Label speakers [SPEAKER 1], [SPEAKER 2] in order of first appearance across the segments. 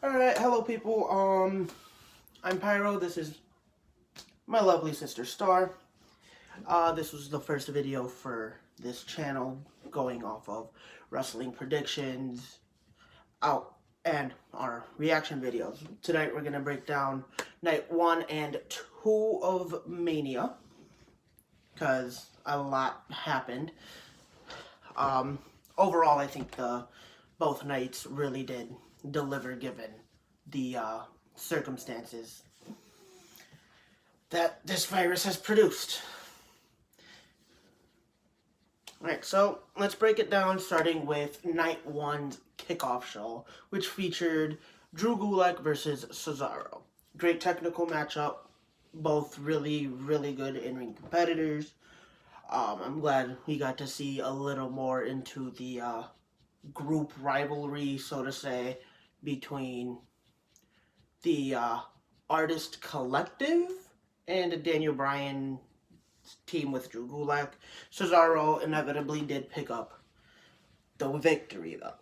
[SPEAKER 1] Alright, hello people, I'm Pyro, this is my lovely sister Star. This was the first video for this channel, going off of wrestling predictions, and our reaction videos. Tonight we're gonna break down night 1 and 2 of Mania, because a lot happened. Overall I think both nights really did deliver given the circumstances that this virus has produced. Alright, so let's break it down starting with night 1's kickoff show, which featured Drew Gulak versus Cesaro. Great technical matchup, both really good in-ring competitors. I'm glad we got to see a little more into the group rivalry, so to say, between the Artist Collective and Daniel Bryan's team with Drew Gulak. Cesaro inevitably did pick up the victory, though.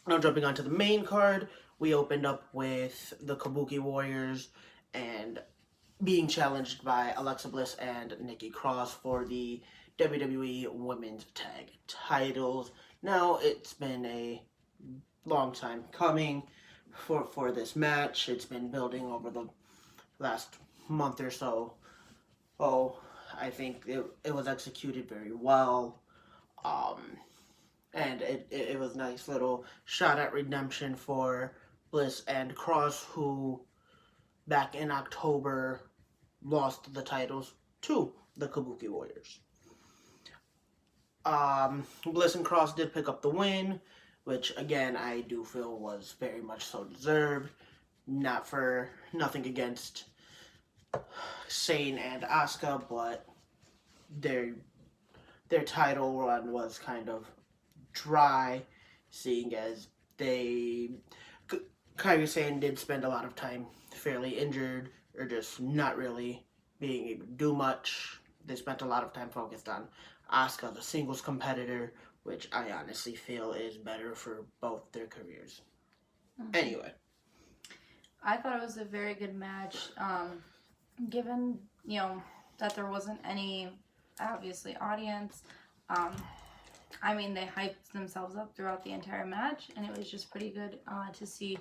[SPEAKER 1] Now jumping onto the main card, we opened up with the Kabuki Warriors and being challenged by Alexa Bliss and Nikki Cross for the WWE Women's Tag Titles. Now, it's been a long time coming for this match. It's been building over the last month or so. I think it was executed very well. And it was a nice little shot at redemption for Bliss and Cross, who back in October lost the titles to the Kabuki Warriors. Bliss and Cross did pick up the win, which again I do feel was very much so deserved. Nothing against Sane and Asuka, but their title run was kind of dry, seeing as Kairi Sane did spend a lot of time fairly injured or just not really being able to do much. They spent a lot of time focused on Asuka, the singles competitor, which I honestly feel is better for both their careers. Anyway.
[SPEAKER 2] I thought it was a very good match, given, that there wasn't any, obviously, audience. I mean, they hyped themselves up throughout the entire match, and it was just pretty good to see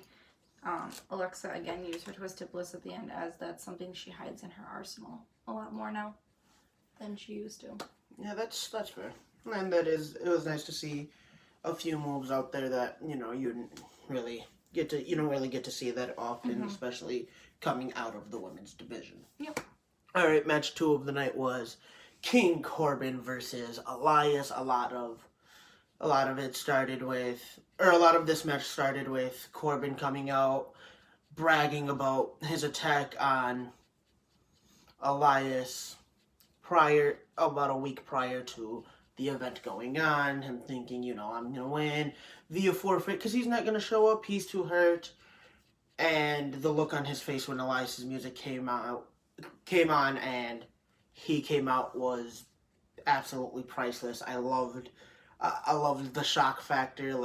[SPEAKER 2] Alexa, again, use her Twisted Bliss at the end, as that's something she hides in her arsenal a lot more now than she used to.
[SPEAKER 1] Yeah, that's fair. And it was nice to see a few moves out there that, you don't really get to see that often, especially coming out of the women's division.
[SPEAKER 2] Yep.
[SPEAKER 1] Alright, match 2 of the night was King Corbin versus Elias. A lot of this match started with Corbin coming out, bragging about his attack on Elias about a week prior to the event going on, him thinking, I'm gonna win via forfeit because he's not gonna show up, he's too hurt. And the look on his face when Elias's music came on and he came out was absolutely priceless. I loved the shock factor.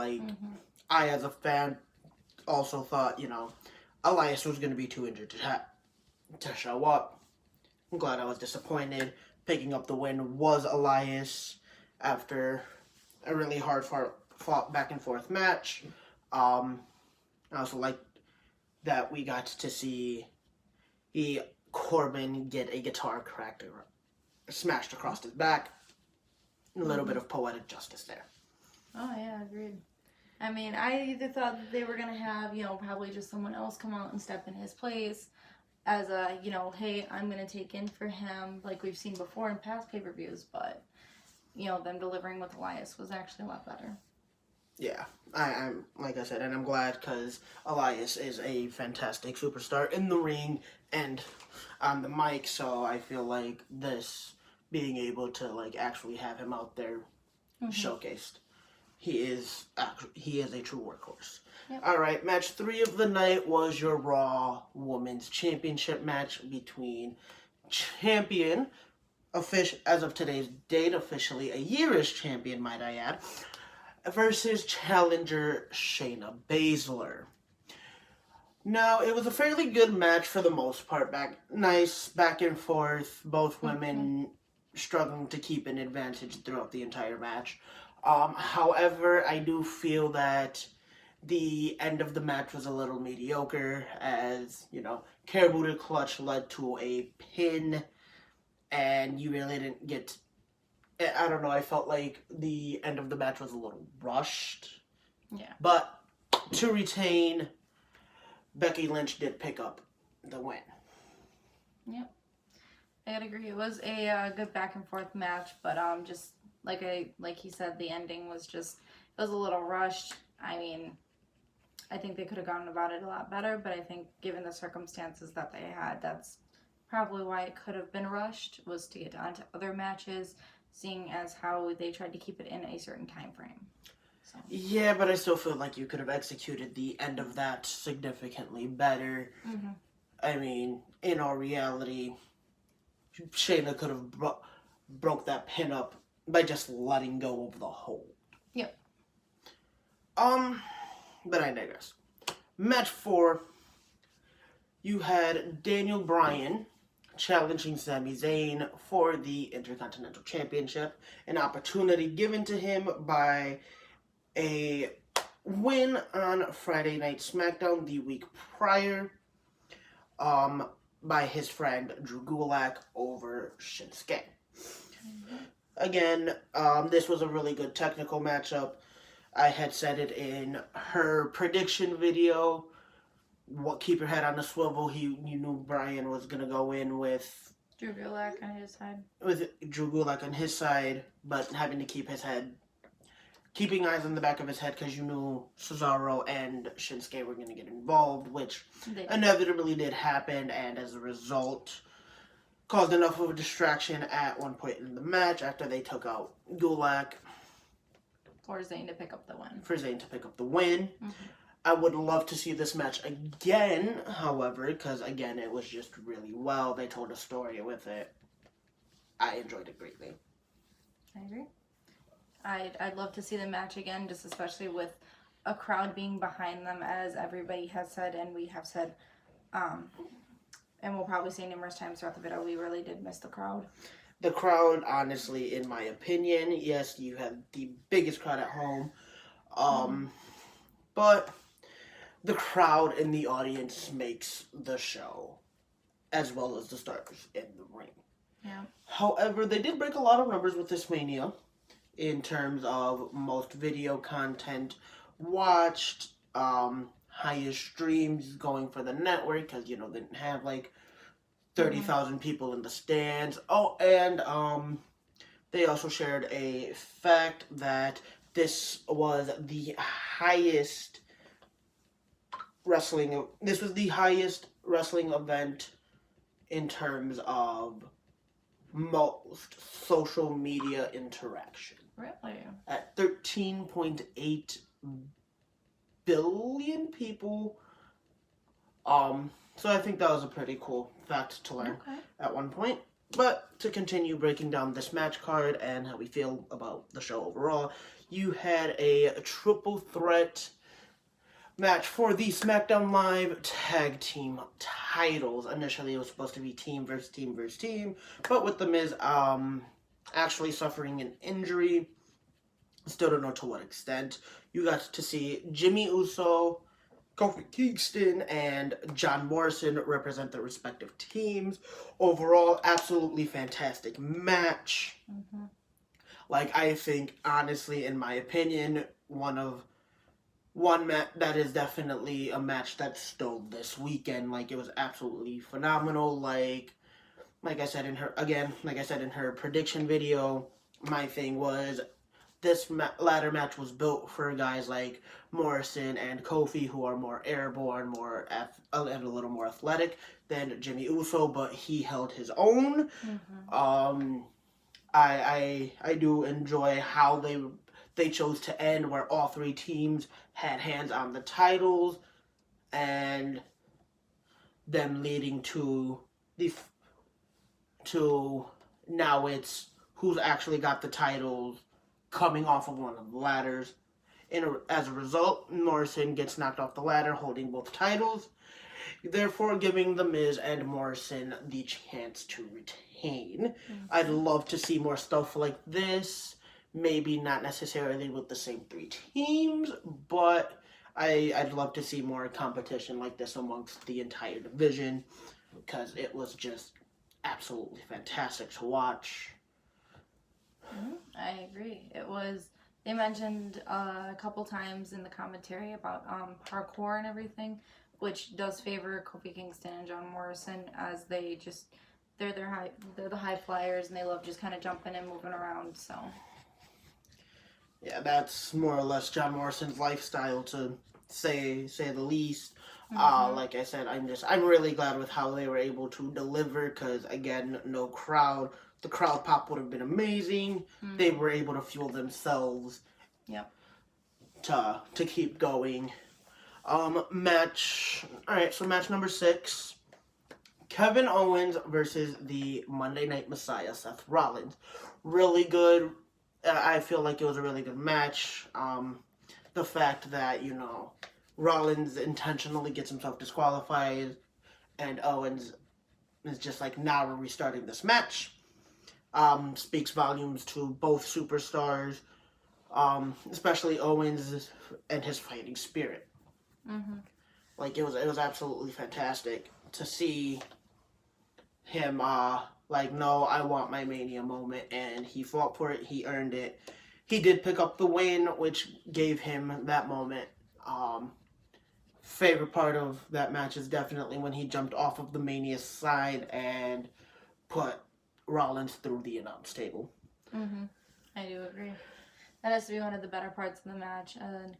[SPEAKER 1] I, as a fan, also thought, Elias was going to be too injured to show up. I'm glad I was disappointed. Picking up the win was Elias after a really hard fought back and forth match. I also liked that we got to see Corbin get a guitar smashed across his back. A little bit of poetic justice there.
[SPEAKER 2] Oh, yeah, agreed. I mean, I either thought that they were going to have, probably just someone else come out and step in his place as a, hey, I'm going to take in for him, like we've seen before in past pay-per-views, but, them delivering with Elias was actually a lot better.
[SPEAKER 1] Yeah, I'm like I said, and I'm glad because Elias is a fantastic superstar in the ring and on the mic, so I feel like this being able to actually have him out there showcased, he is a true workhorse.
[SPEAKER 2] Yep.
[SPEAKER 1] All right, match 3 of the night was your Raw Women's Championship match between champion, as of today's date, officially a year as champion, might I add, versus challenger Shayna Baszler. Now, it was a fairly good match for the most part. Nice back and forth. Both women struggling to keep an advantage throughout the entire match. However, I do feel that the end of the match was a little mediocre, as Caribou Clutch led to a pin, and you really didn't get. I don't know. I felt like the end of the match was a little rushed.
[SPEAKER 2] Yeah.
[SPEAKER 1] But to retain, Becky Lynch did pick up the win.
[SPEAKER 2] Yep. I'd agree. It was a good back and forth match, but just like he said, the ending was just, it was a little rushed. I mean, I think they could have gone about it a lot better, but I think given the circumstances that they had, that's probably why it could have been rushed, was to get on to other matches, seeing as how they tried to keep it in a certain time frame. So.
[SPEAKER 1] Yeah, but I still feel like you could have executed the end of that significantly better.
[SPEAKER 2] Mm-hmm.
[SPEAKER 1] I mean, in all reality, Shayna could have broke that pin up by just letting go of the hold.
[SPEAKER 2] Yep.
[SPEAKER 1] But I digress. Match 4, you had Daniel Bryan challenging Sami Zayn for the Intercontinental Championship, an opportunity given to him by a win on Friday Night SmackDown the week prior, by his friend Drew Gulak over Shinsuke. Mm-hmm. Again, this was a really good technical matchup. I had said it in her prediction video. Keep your head on the swivel. You knew Bryan was gonna go in with
[SPEAKER 2] Drew Gulak on his side.
[SPEAKER 1] With Drew Gulak on his side, but having to keeping eyes on the back of his head because you knew Cesaro and Shinsuke were going to get involved, which inevitably did happen, and as a result, caused enough of a distraction at one point in the match after they took out Gulak.
[SPEAKER 2] For Zayn to pick up the win.
[SPEAKER 1] Mm-hmm. I would love to see this match again, however, because, again, it was just really well. They told a story with it. I enjoyed it greatly.
[SPEAKER 2] I agree. I'd love to see the match again, just especially with a crowd being behind them, as everybody has said, and we have said, and we'll probably say numerous times throughout the video, we really did miss the crowd.
[SPEAKER 1] The crowd, honestly, in my opinion, yes, you have the biggest crowd at home, but the crowd in the audience makes the show, as well as the stars in the ring.
[SPEAKER 2] Yeah.
[SPEAKER 1] However, they did break a lot of numbers with this Mania, in terms of most video content watched, highest streams going for the network, because, they didn't have, 30,000 people in the stands. Oh, and, they also shared a fact that this was the highest wrestling event in terms of most social media interaction.
[SPEAKER 2] Really?
[SPEAKER 1] At 13.8 billion people. So I think that was a pretty cool fact to learn at one point. But to continue breaking down this match card and how we feel about the show overall, you had a triple threat match for the SmackDown Live Tag Team titles. Initially, it was supposed to be team versus team versus team, but with The Miz actually suffering an injury, still don't know to what extent, you got to see Jimmy Uso, Kofi Kingston, and John Morrison represent their respective teams. Overall, absolutely fantastic match. Mm-hmm. I think, honestly, in my opinion, that is definitely a match that stole this weekend. It was absolutely phenomenal. Like I said in her prediction video, my thing was this ladder match was built for guys like Morrison and Kofi, who are more airborne, and a little more athletic than Jimmy Uso, but he held his own. Mm-hmm. I do enjoy how they chose to end, where all three teams had hands on the titles, and them leading to now it's who's actually got the titles coming off of one of the ladders As a result, Morrison gets knocked off the ladder holding both titles, therefore giving The Miz and Morrison the chance to retain. I'd love to see more stuff like this. Maybe not necessarily with the same three teams, but I'd love to see more competition like this amongst the entire division because it was just absolutely fantastic to watch.
[SPEAKER 2] I agree. It was. They mentioned a couple times in the commentary about parkour and everything, which does favor Kofi Kingston and John Morrison as they're the high flyers and they love just kind of jumping and moving around. So
[SPEAKER 1] yeah, that's more or less John Morrison's lifestyle, to say the least. Like I said, I'm really glad with how they were able to deliver. Because again, no crowd, the crowd pop would have been amazing. They were able to fuel themselves.
[SPEAKER 2] Yep.
[SPEAKER 1] To keep going. Match. All right, so match number 6. Kevin Owens versus the Monday Night Messiah, Seth Rollins. Really good. I feel like it was a really good match. The fact that, Rollins intentionally gets himself disqualified and Owens is just like, now we're restarting this match. Speaks volumes to both superstars, especially Owens and his fighting spirit. Like, it was absolutely fantastic to see him like, no, I want my Mania moment, and he fought for it. He earned it. He did pick up the win, which gave him that moment. Favorite part of that match is definitely when he jumped off of the Mania side and put Rollins through the announce table.
[SPEAKER 2] I do agree. That has to be one of the better parts of the match, and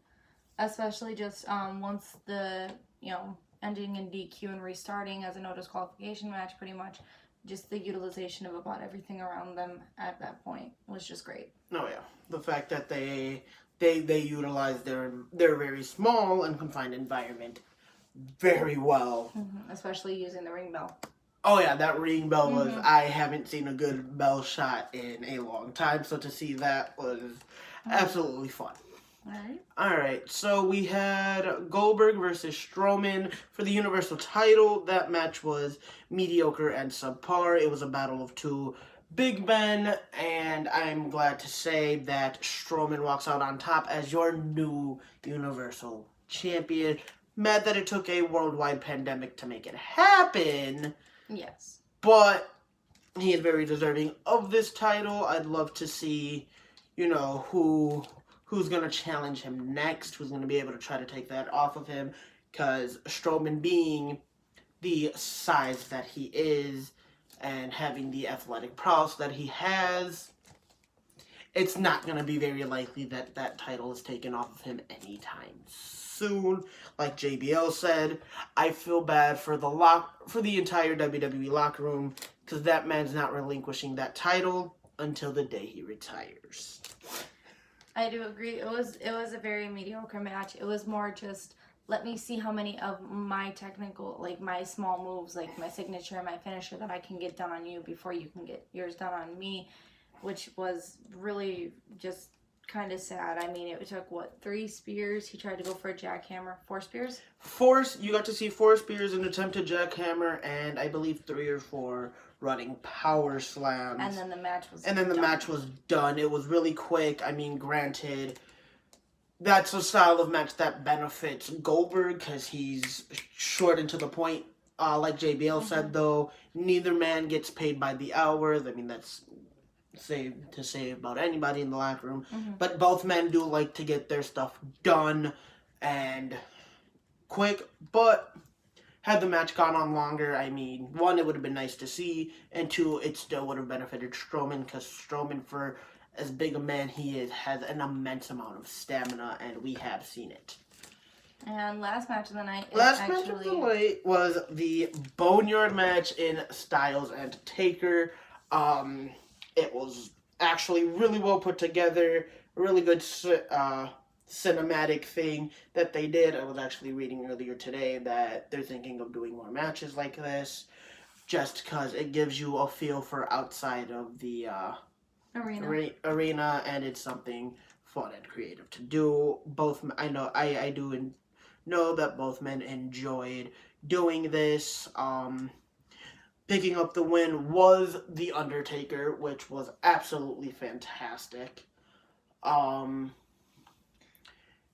[SPEAKER 2] especially just once the ending in DQ and restarting as a no disqualification match, pretty much just the utilization of about everything around them at that point was just great.
[SPEAKER 1] Oh yeah, the fact that they utilized their very small and confined environment very well.
[SPEAKER 2] Especially using the ring bell.
[SPEAKER 1] Oh yeah, that ring bell was, I haven't seen a good bell shot in a long time, so to see that was absolutely fun. Alright, so we had Goldberg versus Strowman for the Universal title. That match was mediocre and subpar. It was a battle of two big men, and I'm glad to say that Strowman walks out on top as your new Universal Champion. Mad that it took a worldwide pandemic to make it happen.
[SPEAKER 2] Yes.
[SPEAKER 1] But he is very deserving of this title. I'd love to see, who's going to challenge him next, who's going to be able to try to take that off of him, because Strowman being the size that he is and having the athletic prowess that he has, it's not going to be very likely that that title is taken off of him anytime soon. Like JBL said, I feel bad for the entire WWE locker room, because that man's not relinquishing that title until the day he retires.
[SPEAKER 2] I do agree. It was a very mediocre match. It was more just, let me see how many of my technical, like my small moves, like my signature and my finisher, that I can get done on you before you can get yours done on me, which was really just kind of sad. I mean, it took, 3 spears? He tried to go for a jackhammer. 4 spears?
[SPEAKER 1] You got to see 4 spears, an attempted jackhammer, and I believe 3 or 4 running power slams.
[SPEAKER 2] And then the match was
[SPEAKER 1] done. It was really quick. I mean, granted, that's a style of match that benefits Goldberg because he's short and to the point. Like JBL said, though, neither man gets paid by the hour. I mean, that's to say about anybody in the locker room. But both men do like to get their stuff done and quick. But had the match gone on longer, I mean, 1, it would have been nice to see, and 2, it still would have benefited Strowman, because Strowman, for as big a man he is, has an immense amount of stamina, and we have seen it.
[SPEAKER 2] And last match of the night
[SPEAKER 1] was the Boneyard match in Styles and Taker. It was actually really well put together, a really good cinematic thing that they did. I was actually reading earlier today that they're thinking of doing more matches like this, just because it gives you a feel for outside of the arena, and it's something fun and creative to do. Both I do know that both men enjoyed doing this. Picking up the win was The Undertaker, which was absolutely fantastic. Um,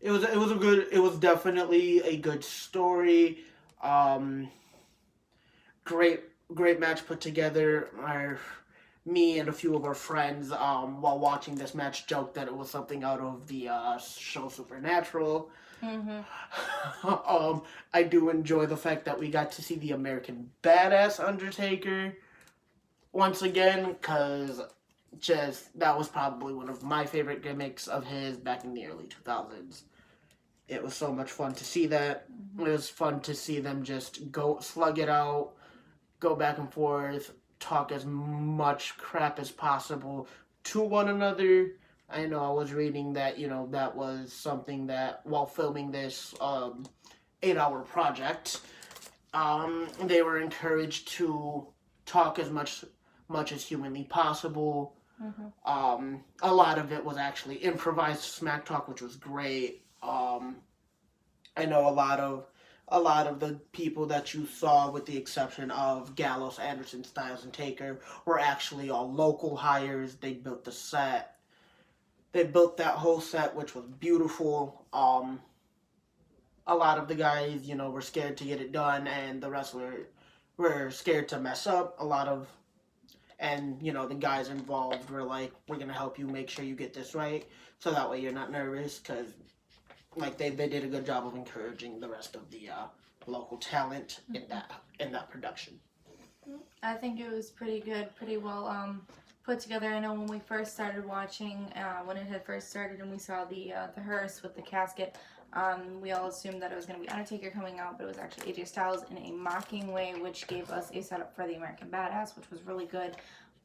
[SPEAKER 1] it was definitely a good story. Um, great great match put together. Me and a few of our friends, while watching this match, joked that it was something out of the show Supernatural.
[SPEAKER 2] Mm-hmm.
[SPEAKER 1] I do enjoy the fact that we got to see the American Badass Undertaker once again, because just that was probably one of my favorite gimmicks of his back in the early 2000s. It was so much fun to see that.
[SPEAKER 2] Mm-hmm.
[SPEAKER 1] It was fun to see them just go slug it out, go back and forth, talk as much crap as possible to one another. I know I was reading that, that was something that while filming this 8-hour project, they were encouraged to talk as much as humanly possible.
[SPEAKER 2] Mm-hmm.
[SPEAKER 1] A lot of it was actually improvised smack talk, which was great. I know a lot of the people that you saw, with the exception of Gallows, Anderson, Styles, and Taker, were actually all local hires. They built the set. They built that whole set, which was beautiful. A lot of the guys, were scared to get it done, and the wrestler were scared to mess up. And the guys involved were like, "We're gonna help you make sure you get this right, so that way you're not nervous." Because like they did a good job of encouraging the rest of the local talent in that production.
[SPEAKER 2] I think it was pretty good, pretty well put together. I know when we first started watching, when it had first started, and we saw the hearse with the casket, we all assumed that it was going to be Undertaker coming out, but it was actually AJ Styles in a mocking way, which gave us a setup for the American Badass, which was really good.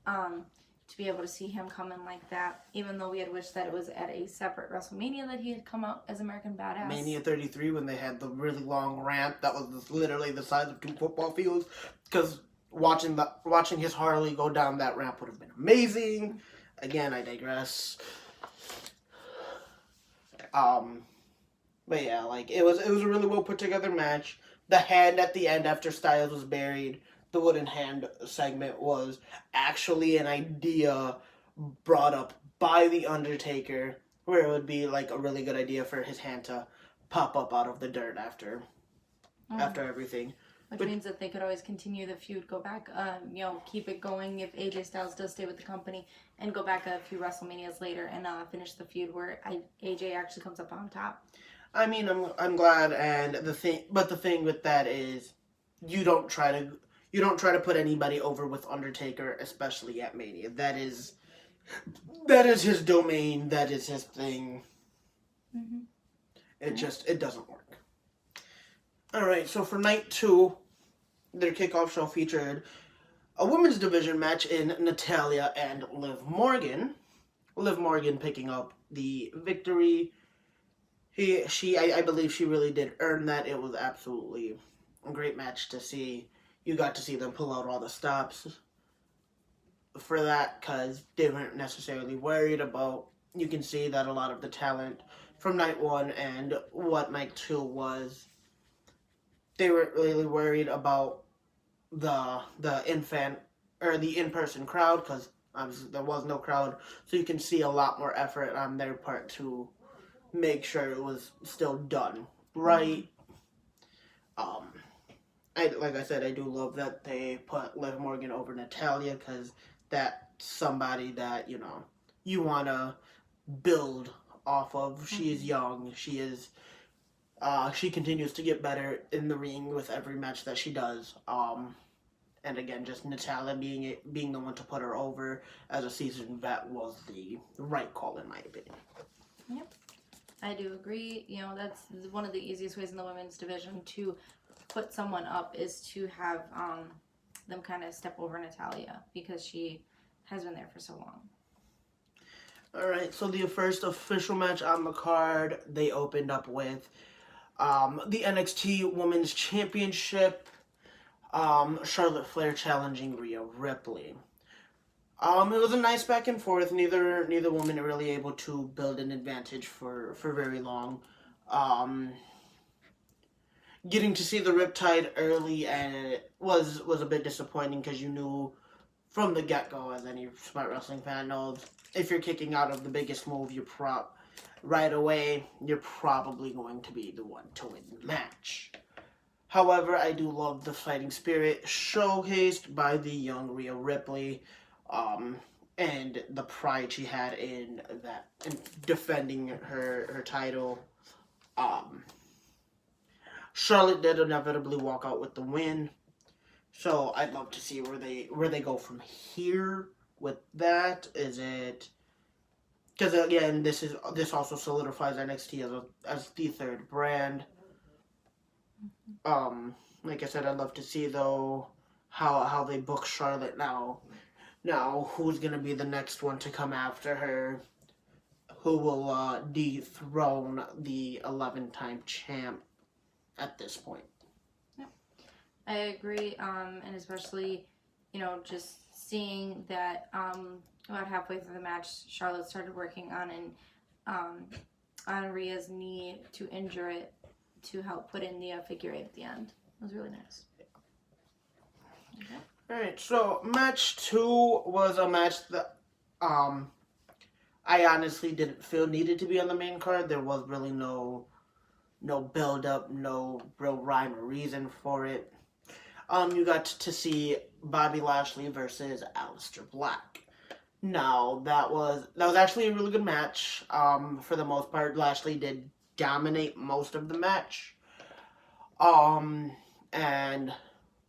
[SPEAKER 2] To be able to see him come in like that, even though we had wished that it was at a separate WrestleMania that he had come out as American Badass.
[SPEAKER 1] Mania 33, when they had the really long ramp that was literally the size of 2 football fields, because watching his Harley go down that ramp would have been amazing. Again, I digress. But yeah, like it was a really well put together match. The hand at the end after Styles was buried, the wooden hand segment, was actually an idea brought up by the Undertaker, where it would be like a really good idea for his hand to pop up out of the dirt after everything.
[SPEAKER 2] Which means that they could always continue the feud, go back, keep it going if AJ Styles does stay with the company, and go back a few WrestleManias later and finish the feud where AJ actually comes up on top.
[SPEAKER 1] I mean, I'm glad, and the thing with that is, you don't try to put anybody over with Undertaker, especially at Mania. That is his domain. That is his thing.
[SPEAKER 2] Mm-hmm.
[SPEAKER 1] It doesn't work. All right, so for night 2, their kickoff show featured a women's division match in Natalya and Liv Morgan. Liv Morgan picking up the victory. I believe she really did earn that. It was absolutely a great match to see. You got to see them pull out all the stops for that, because they weren't necessarily worried about. You can see that a lot of the talent from night 1 and what night 2 was, they weren't really worried about the in-person crowd, because obviously there was no crowd. So you can see a lot more effort on their part to make sure it was still done right. Like I said, I do love that they put Liv Morgan over Natalya, because that's somebody that you want to build off of. She is young. She continues to get better in the ring with every match that she does. And again, just Natalya being the one to put her over as a seasoned vet was the right call, in my opinion.
[SPEAKER 2] Yep. I do agree. That's one of the easiest ways in the women's division to put someone up, is to have them kind of step over Natalya, because she has been there for so long.
[SPEAKER 1] All right, so the first official match on the card, they opened up with the NXT Women's Championship. Charlotte Flair challenging Rhea Ripley. It was a nice back and forth. Neither woman really able to build an advantage for very long. Um, Getting to see the Riptide early and it was a bit disappointing because you knew from the get go, as any smart wrestling fan knows, if you're kicking out of the biggest move, right away, you're probably going to be the one to win the match. However, I do love the fighting spirit showcased by the young Rhea Ripley, um, and the pride she had in defending her title. Um, Charlotte did inevitably walk out with the win, so I'd love to see where they go from here with that. Is it because again this also solidifies NXT as the third brand. Like I said, I'd love to see though how they book Charlotte now. Now, who's gonna be the next one to come after her? Who will dethrone the 11-time champ at this point?
[SPEAKER 2] Yep. I agree, and especially, just seeing that about halfway through the match, Charlotte started working on Rhea's knee to injure it to help put in the figure eight at the end. It was really nice. Okay.
[SPEAKER 1] Alright, so match 2 was a match that I honestly didn't feel needed to be on the main card. There was really no build up, no real rhyme or reason for it. You got to see Bobby Lashley versus Aleister Black. Now that was actually a really good match. For the most part, Lashley did dominate most of the match. And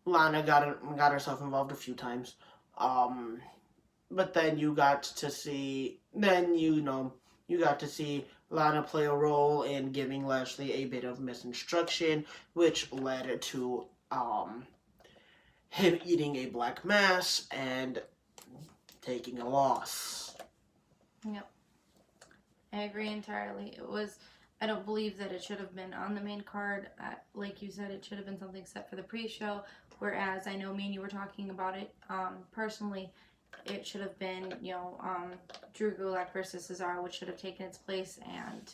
[SPEAKER 1] Lana got herself involved a few times. But then you got to see Lana play a role in giving Lashley a bit of misinstruction, which led to him eating a black mass and taking a loss.
[SPEAKER 2] Yep. I agree entirely. I don't believe that it should have been on the main card. Like you said, it should have been something set for the pre-show. Whereas I know me and you were talking about it. Personally, it should have been, Drew Gulak versus Cesaro, which should have taken its place, and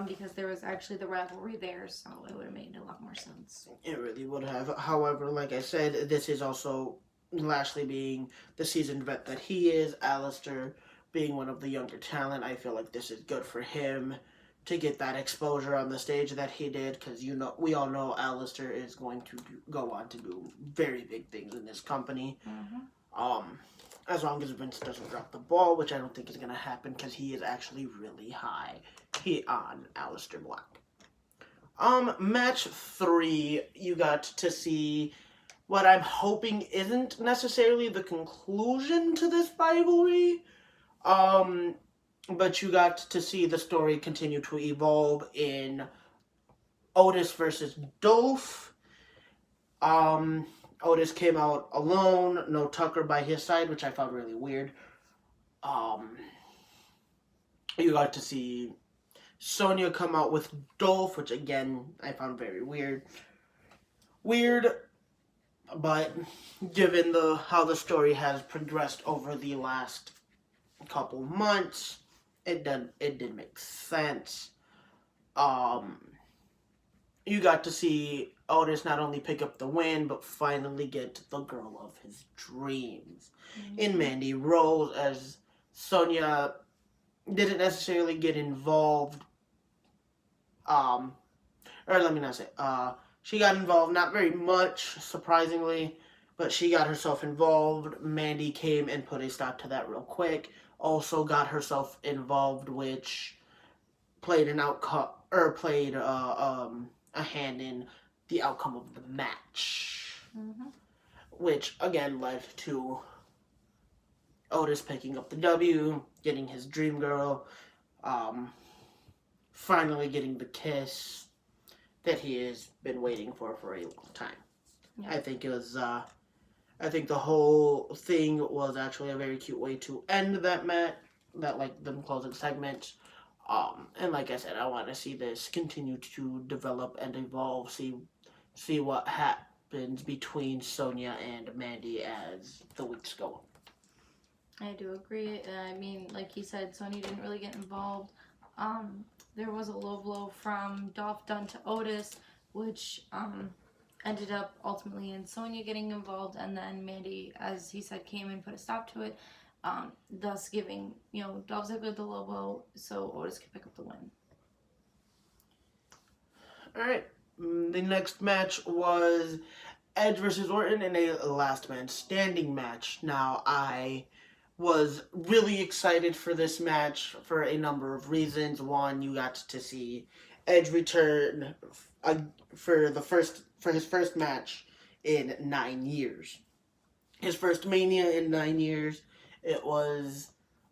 [SPEAKER 2] because there was actually the rivalry there, so it would have made a lot more sense.
[SPEAKER 1] It really would have. However, like I said, this is also Lashley being the seasoned vet that he is, Aleister being one of the younger talent. I feel like this is good for him to get that exposure on the stage that he did, because we all know Aleister is going to go on to do very big things in this company.
[SPEAKER 2] Mm-hmm.
[SPEAKER 1] As long as Vince doesn't drop the ball, which I don't think is going to happen because he is actually really high on Aleister Black. Match 3, you got to see what I'm hoping isn't necessarily the conclusion to this rivalry. But you got to see the story continue to evolve in Otis versus Dolph. Otis came out alone, no Tucker by his side, which I found really weird. You got to see Sonya come out with Dolph, which again I found very weird. But given how the story has progressed over the last couple months, it did make sense. You got to see Otis not only pick up the win, but finally get the girl of his dreams in Mandy Rose, as Sonya didn't necessarily get involved. Or let me not say, she got involved, not very much, surprisingly, but she got herself involved. Mandy came and put a stop to that real quick. Also got herself involved, which played a hand in the outcome of the match, which again led to Otis picking up the W, getting his dream girl, finally getting the kiss that he has been waiting for a long time. Yeah. I think the whole thing was actually a very cute way to end that match, them closing segment. And like I said, I want to see this continue to develop and evolve, see what happens between Sonya and Mandy as the weeks go on.
[SPEAKER 2] I do agree. I mean, like he said, Sonya didn't really get involved. There was a low blow from Dolph Dunn to Otis, which ended up ultimately in Sonya getting involved, and then Mandy, as he said, came and put a stop to it, thus giving Dolph Ziggler the low blow so Otis could pick up the win.
[SPEAKER 1] All right. The next match was Edge versus Orton in a last man standing match. Now, I was really excited for this match for a number of reasons. One, you got to see Edge return uh, for his first match in 9 years. His first Mania in 9 years. It was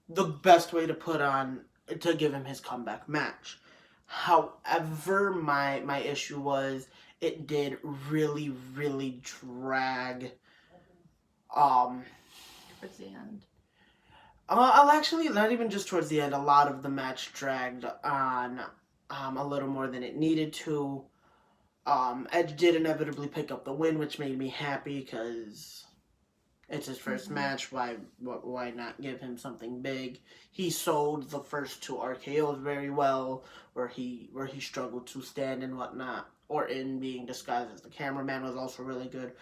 [SPEAKER 1] the best way to give him his comeback match. However, my issue was it did really drag. Um,
[SPEAKER 2] Towards the end.
[SPEAKER 1] I'll actually not even just towards the end. A lot of the match dragged on a little more than it needed to. Edge did inevitably pick up the win, which made me happy because it's his 1st match. Why not give him something big? He sold the first two RKO's very well, where he struggled to stand and whatnot. Orton being disguised as the cameraman was also really good.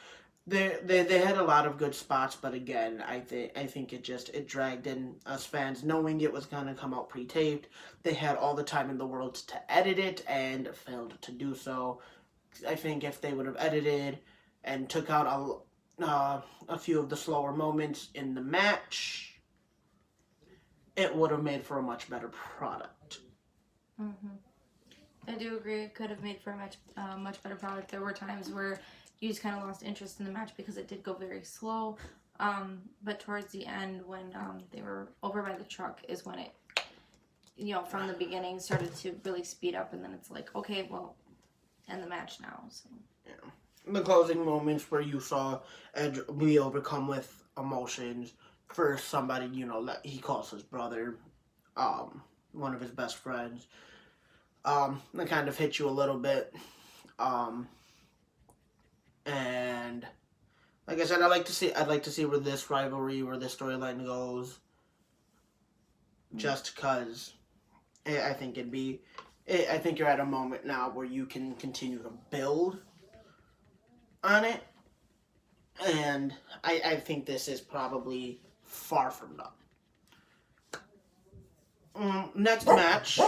[SPEAKER 1] They had a lot of good spots, but again, I think it dragged in us fans knowing it was gonna come out pre-taped. They had all the time in the world to edit it and failed to do so. I think if they would have edited and took out a few of the slower moments in the match, it would have made for a much better product.
[SPEAKER 2] I do agree. It could have made for a much better product. There were times where you just kind of lost interest in the match because it did go very slow. But towards the end, when they were over by the truck, is when it, from the beginning started to really speed up, and then it's like, okay, well, end the match now. So.
[SPEAKER 1] Yeah. The closing moments where you saw Edge be overcome with emotions for somebody, that he calls his brother, one of his best friends. That kind of hit you a little bit. And like I said, I'd like to see where this storyline goes. Just because I think I think you're at a moment now where you can continue to build on it, and I think this is probably far from done. Next match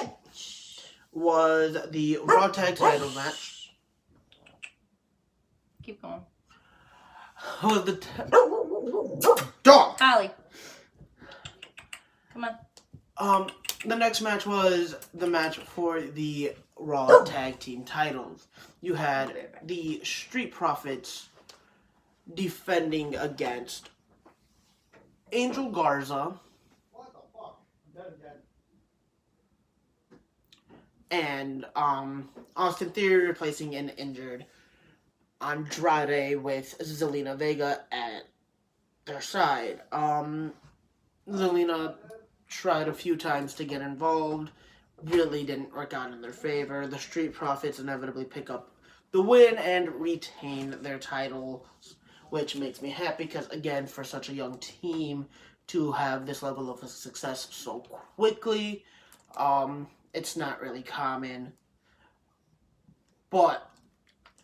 [SPEAKER 1] was the Raw Tag Title match.
[SPEAKER 2] Keep going.
[SPEAKER 1] Was the dog?
[SPEAKER 2] Holly. Come on.
[SPEAKER 1] The next match was the match for the Raw Tag Team titles. You had the Street Profits defending against Angel Garza and Austin Theory replacing an injured Andrade with Zelina Vega at their side. Zelina tried a few times to get involved, really didn't work out in their favor. The Street Profits inevitably pick up the win and retain their titles, which makes me happy because, again, for such a young team to have this level of success so quickly, it's not really common. But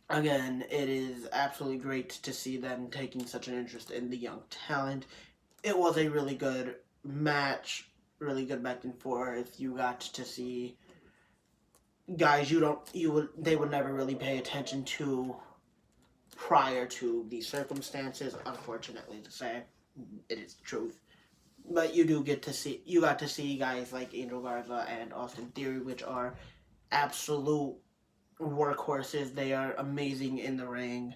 [SPEAKER 1] again, it is absolutely great to see them taking such an interest in the young talent. It was a really good match, really good back and forth. You got to see guys they would never really pay attention to prior to these circumstances. Unfortunately to say, it is the truth. But you got to see guys like Angel Garza and Austin Theory, which are absolute workhorses. They are amazing in the ring.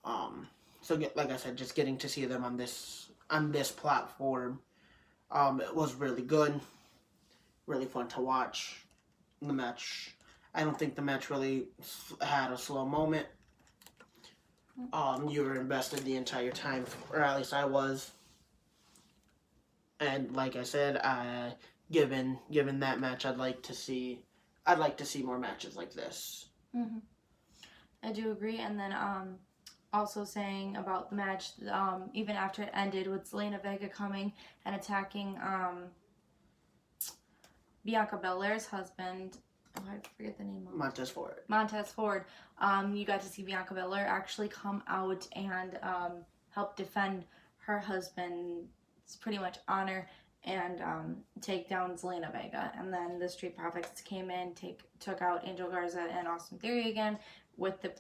[SPEAKER 1] So like I said, just getting to see them on this platform, it was really good, really fun to watch. The match, I don't think the match really had a slow moment. You were invested the entire time, or at least I was. And like I said, given that match, I'd like to see more matches like this.
[SPEAKER 2] I do agree. And then also saying about the match, even after it ended with Zelina Vega coming and attacking Bianca Belair's husband. Oh, I forget the name of
[SPEAKER 1] Montez Ford.
[SPEAKER 2] Montez Ford. You got to see Bianca Belair actually come out and help defend her husband's pretty much honor and take down Zelina Vega. And then the Street Profits came in, took out Angel Garza and Austin Theory again, with the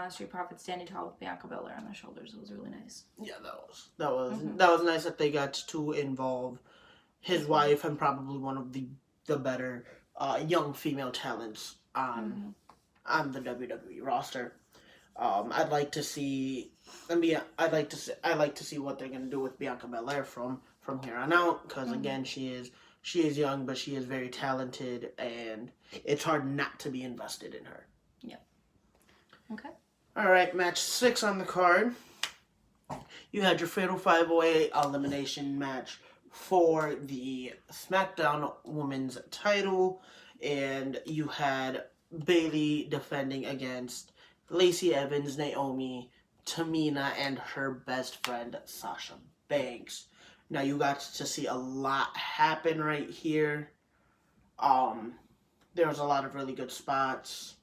[SPEAKER 2] Street Profits standing tall with Bianca Belair on their shoulders. It was really nice.
[SPEAKER 1] Yeah, that was nice that they got to involve his wife and probably one of the better young female talents on the WWE roster. I'd like to see. I'd like to see what they're gonna do with Bianca Belair from here on out. Because again, she is young, but she is very talented, and it's hard not to be invested in her.
[SPEAKER 2] Yeah. Okay.
[SPEAKER 1] All right, match 6 on the card. You had your Fatal 5-Way elimination match for the SmackDown Women's title, and you had Bayley defending against Lacey Evans, Naomi, Tamina, and her best friend Sasha Banks. Now you got to see a lot happen right here. There was a lot of really good spots.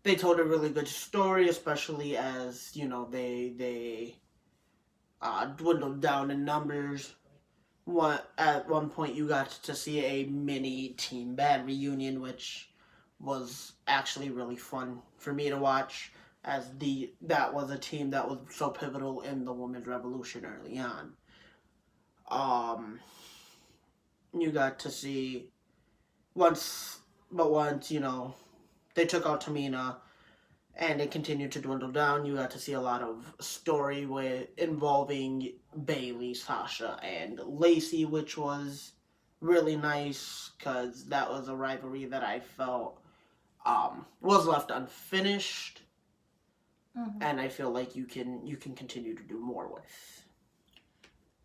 [SPEAKER 1] They told a really good story, especially as they dwindled down in numbers. At one point, you got to see a mini Team Bad reunion, which was actually really fun for me to watch, as that was a team that was so pivotal in the women's revolution early on. You got to see once they took out Tamina and it continued to dwindle down. You got to see a lot of story involving Bayley, Sasha, and Lacey, which was really nice because that was a rivalry that I felt was left unfinished, and I feel like you can continue to do more with.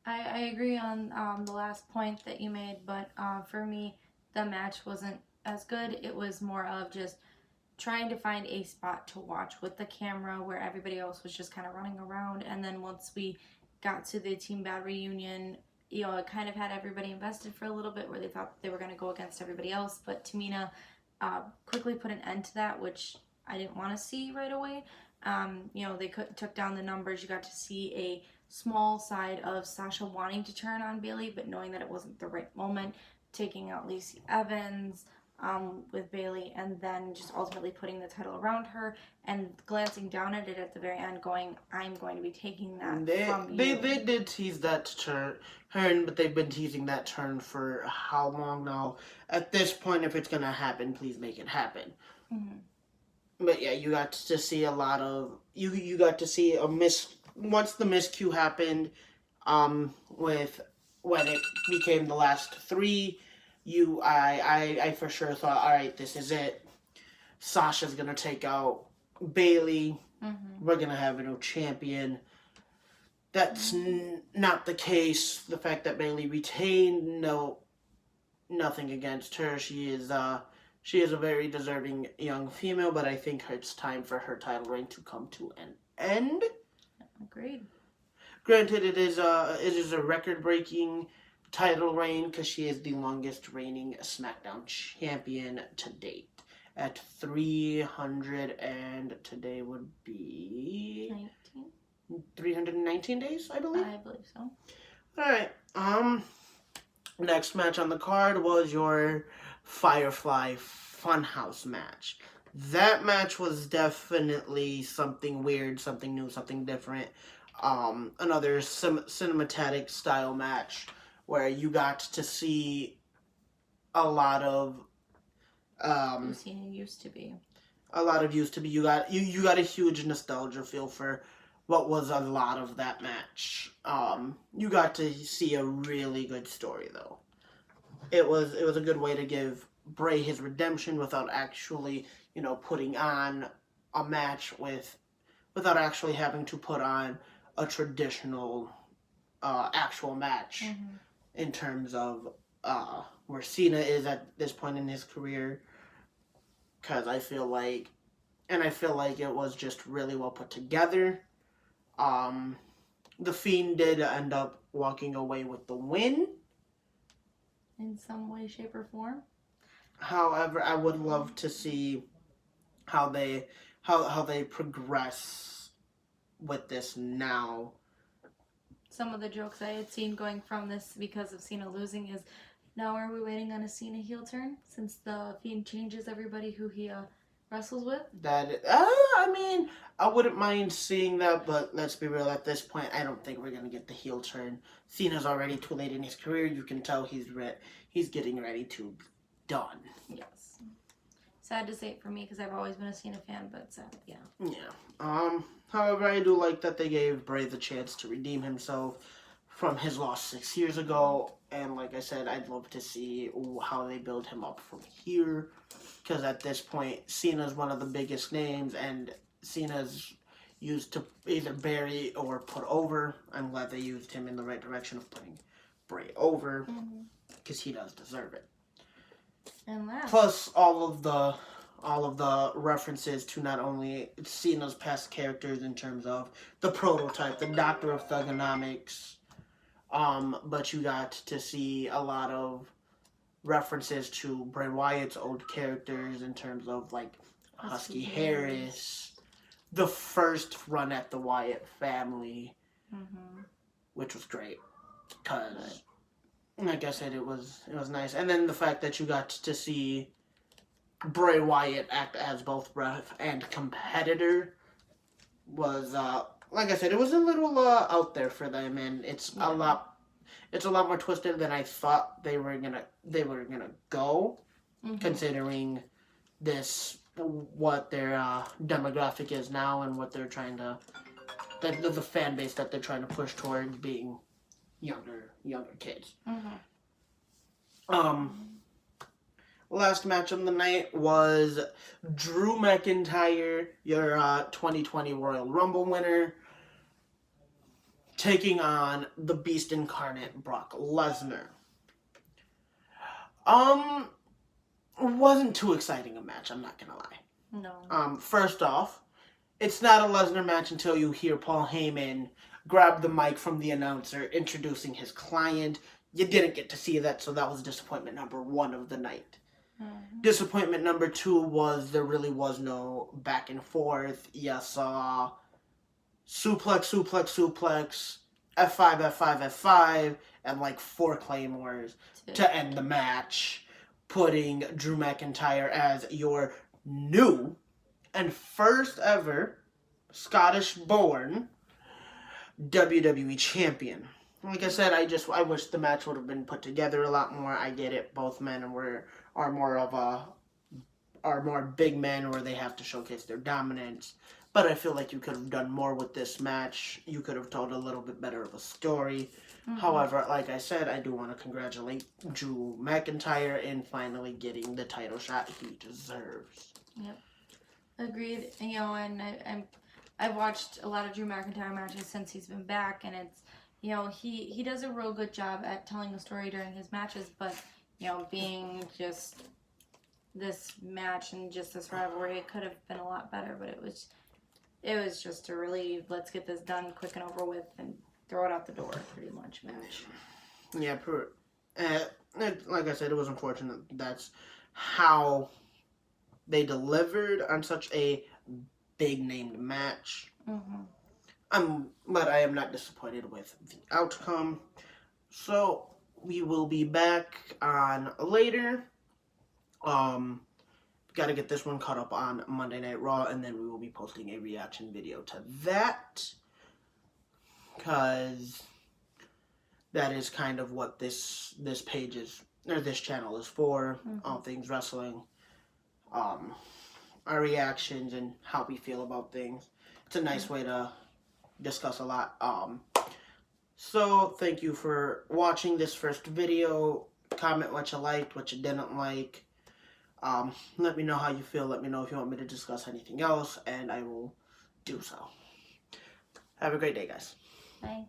[SPEAKER 2] I agree on the last point that you made, but for me, the match wasn't as good. It was more of just trying to find a spot to watch with the camera where everybody else was just kind of running around. And then once we got to the Team Bad reunion, it kind of had everybody invested for a little bit where they thought they were going to go against everybody else. But Tamina quickly put an end to that, which I didn't want to see right away. They took down the numbers. You got to see a small side of Sasha wanting to turn on Bayley, but knowing that it wasn't the right moment, taking out Lacey Evans with Bayley, and then just ultimately putting the title around her and glancing down at it at the very end, going, "I'm going to be taking that from you."
[SPEAKER 1] They did tease that turn, but they've been teasing that turn for how long now? At this point, if it's gonna happen, please make it happen. But yeah, you got to see a lot of you got to see a once the miscue happened, with when it became the last 3. I for sure thought, all right, this is it. Sasha's gonna take out Bayley. We're gonna have a new champion. That's not the case. The fact that Bayley retained, nothing against her. She is a very deserving young female, but I think it's time for her title reign to come to an end.
[SPEAKER 2] Agreed.
[SPEAKER 1] Granted, it is a record-breaking title reign because she is the longest reigning SmackDown champion to date at 300, and today would be 319 days, I believe.
[SPEAKER 2] I believe so.
[SPEAKER 1] All right. Next match on the card was your Firefly Funhouse match. That match was definitely something weird, something new, something different. Another cinematic style match where you got to see a lot of
[SPEAKER 2] used to be.
[SPEAKER 1] A lot of used to be. You got a huge nostalgia feel for what was a lot of that match. You got to see a really good story though. It was a good way to give Bray his redemption without actually, putting on a match without actually having to put on a traditional actual match. In terms of where Cena is at this point in his career, because I feel like it was just really well put together. The Fiend did end up walking away with the win.
[SPEAKER 2] In some way, shape, or form.
[SPEAKER 1] However, I would love to see how they progress with this now.
[SPEAKER 2] Some of the jokes I had seen going from this because of Cena losing is, now are we waiting on a Cena heel turn since the Fiend changes everybody who he wrestles with?
[SPEAKER 1] I mean, I wouldn't mind seeing that, but let's be real. At this point, I don't think we're gonna get the heel turn. Cena's already too late in his career. You can tell he's getting ready to be done.
[SPEAKER 2] Yes. Sad to say it for me because I've always been a Cena fan, but sad, yeah.
[SPEAKER 1] Yeah. However, I do like that they gave Bray the chance to redeem himself from his loss 6 years ago. And like I said, I'd love to see how they build him up from here. Because at this point, Cena's one of the biggest names, and Cena's used to either bury or put over. I'm glad they used him in the right direction of putting Bray over, because he does deserve it.
[SPEAKER 2] And last,
[SPEAKER 1] plus all of the references to not only Cena's past characters in terms of the prototype, the Doctor of Thugonomics, but you got to see a lot of references to Bray Wyatt's old characters in terms of like Husky Harris, the first run at the Wyatt family, which was great because, like I said, it was nice. And then the fact that you got to see Bray Wyatt act as both ref and competitor was, like I said, it was a little out there for them, and it's a lot more twisted than I thought they were gonna go, considering what their demographic is now and what they're trying to the fan base that they're trying to push towards being younger kids. Last match of the night was Drew McIntyre, your 2020 Royal Rumble winner, taking on the Beast Incarnate, Brock Lesnar. Wasn't too exciting a match, I'm not gonna lie.
[SPEAKER 2] No.
[SPEAKER 1] First off, it's not a Lesnar match until you hear Paul Heyman grab the mic from the announcer introducing his client. You didn't get to see that, so that was disappointment number 1 of the night. Disappointment number 2 was there really was no back and forth. You saw suplex, F5, F5, F5, and like 4 claymores to end the match, putting Drew McIntyre as your new and first ever Scottish-born WWE champion. Like I said, I wish the match would have been put together a lot more. I get it, both men are more big men where they have to showcase their dominance. But I feel like you could have done more with this match. You could have told a little bit better of a story. However, like I said, I do want to congratulate Drew McIntyre in finally getting the title shot he deserves.
[SPEAKER 2] Yep. Agreed. And I've watched a lot of Drew McIntyre matches since he's been back, and it's, he does a real good job at telling the story during his matches, but, being just this match and just this rivalry, it could have been a lot better, but it was just a really, let's get this done quick and over with and throw it out the door, pretty much, match.
[SPEAKER 1] Yeah, like I said, it was unfortunate that's how they delivered on such a big named match. But I am not disappointed with the outcome. So we will be back on later. Got to get this one caught up on Monday Night Raw, and then we will be posting a reaction video to that, because that is kind of what this page is, or this channel is for. All things wrestling, our reactions and how we feel about things. It's a nice way to discuss a lot. So thank you for watching this first video. Comment what you liked, what you didn't like. Let me know how you feel. Let me know if you want me to discuss anything else, and I will do so. Have a great day, guys.
[SPEAKER 2] Bye.